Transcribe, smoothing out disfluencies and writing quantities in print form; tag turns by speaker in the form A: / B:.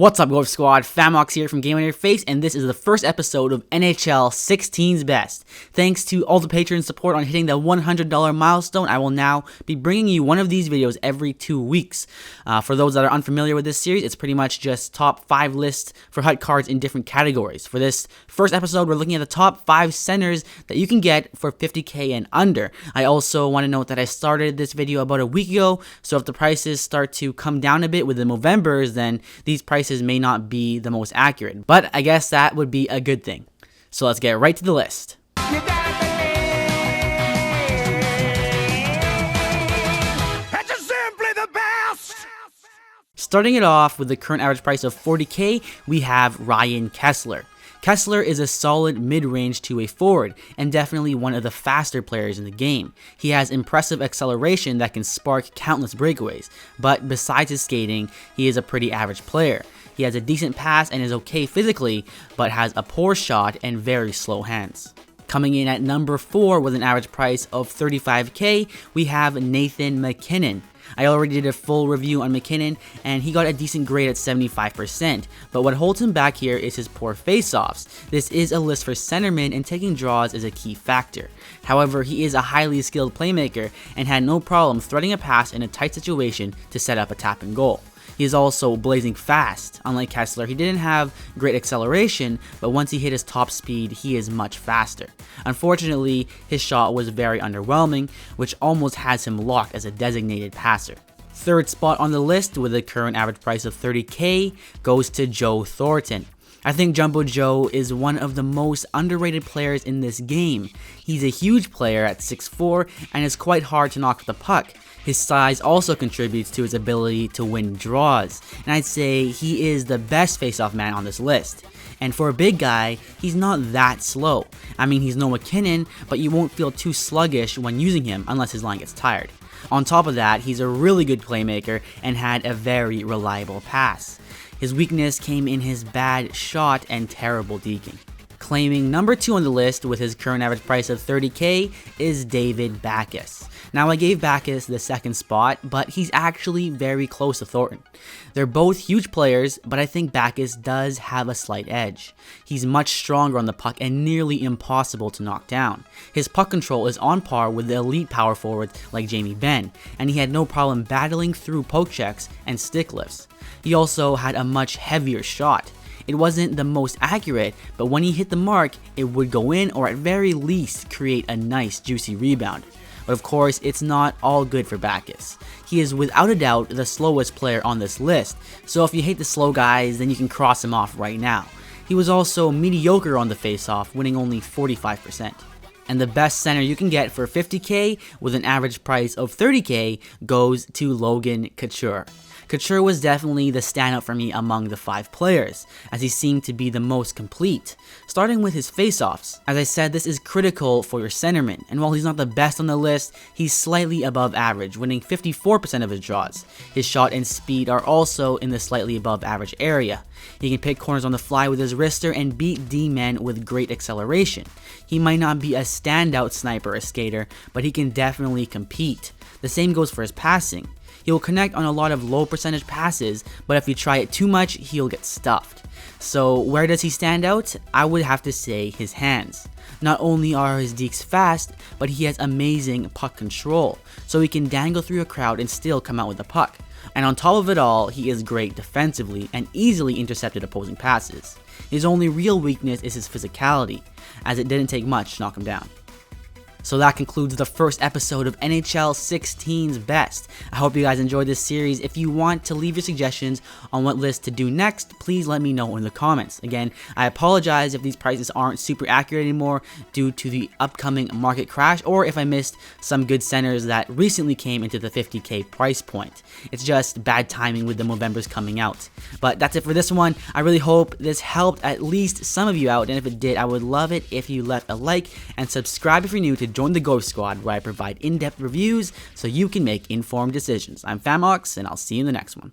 A: What's up, Golf Squad? Famox here from Game on Your Face, and this is the first episode of NHL 16's Best. Thanks to all the Patreon support on hitting the $100 milestone, I will now be bringing you one of these videos every 2 weeks. For those that are unfamiliar with this series, it's pretty much just top 5 lists for HUT cards in different categories. For this first episode, we're looking at the top 5 centers that you can get for $50K and under. I also want to note that I started this video about a week ago, so if the prices start to come down a bit with the Movembers, then these prices may not be the most accurate, but I guess that would be a good thing. So let's get right to the list. Starting it off with the current average price of $40K, we have Ryan Kessler. Kessler is a solid mid-range two-way forward, and definitely one of the faster players in the game. He has impressive acceleration that can spark countless breakaways, but besides his skating, he is a pretty average player. He has a decent pass and is okay physically, but has a poor shot and very slow hands. Coming in at number 4 with an average price of $35K, we have Nathan MacKinnon. I already did a full review on MacKinnon, and he got a decent grade at 75%, but what holds him back here is his poor face-offs. This is a list for centermen, and taking draws is a key factor. However, he is a highly skilled playmaker, and had no problem threading a pass in a tight situation to set up a tap and goal. He is also blazing fast. Unlike Kessler, he didn't have great acceleration, but once he hit his top speed, he is much faster. Unfortunately, his shot was very underwhelming, which almost has him locked as a designated passer. Third spot on the list with a current average price of $30K goes to Joe Thornton. I think Jumbo Joe is one of the most underrated players in this game. He's a huge player at 6'4", and is quite hard to knock the puck. His size also contributes to his ability to win draws, and I'd say he is the best face-off man on this list. And for a big guy, he's not that slow. I mean, he's no MacKinnon, but you won't feel too sluggish when using him unless his line gets tired. On top of that, he's a really good playmaker and had a very reliable pass. His weakness came in his bad shot and terrible deking. Claiming number 2 on the list with his current average price of $30K is David Backes. Now, I gave Backes the second spot, but he's actually very close to Thornton. They're both huge players, but I think Backes does have a slight edge. He's much stronger on the puck and nearly impossible to knock down. His puck control is on par with the elite power forwards like Jamie Benn, and he had no problem battling through poke checks and stick lifts. He also had a much heavier shot. It wasn't the most accurate, but when he hit the mark, it would go in or at very least create a nice juicy rebound. But of course, it's not all good for Backes. He is without a doubt the slowest player on this list, so if you hate the slow guys, then you can cross him off right now. He was also mediocre on the face-off, winning only 45%. And the best center you can get for $50K with an average price of $30K goes to Logan Couture. Couture was definitely the standout for me among the 5 players, as he seemed to be the most complete. Starting with his face-offs, as I said, this is critical for your centerman, and while he's not the best on the list, he's slightly above average, winning 54% of his draws. His shot and speed are also in the slightly above average area. He can pick corners on the fly with his wrister and beat D-men with great acceleration. He might not be a standout sniper or skater, but he can definitely compete. The same goes for his passing. He will connect on a lot of low percentage passes, but if you try it too much, he'll get stuffed. So where does he stand out? I would have to say his hands. Not only are his dekes fast, but he has amazing puck control, so he can dangle through a crowd and still come out with the puck. And on top of it all, he is great defensively and easily intercepted opposing passes. His only real weakness is his physicality, as it didn't take much to knock him down. So that concludes the first episode of NHL 16's Best. I hope you guys enjoyed this series. If you want to leave your suggestions on what list to do next, please let me know in the comments. Again, I apologize if these prices aren't super accurate anymore due to the upcoming market crash, or if I missed some good centers that recently came into the $50K price point. It's just bad timing with the Movembers coming out. But that's it for this one. I really hope this helped at least some of you out, and if it did, I would love it if you left a like and subscribe if you're new to join the Ghost Squad, where I provide in-depth reviews so you can make informed decisions. I'm Famox, and I'll see you in the next one.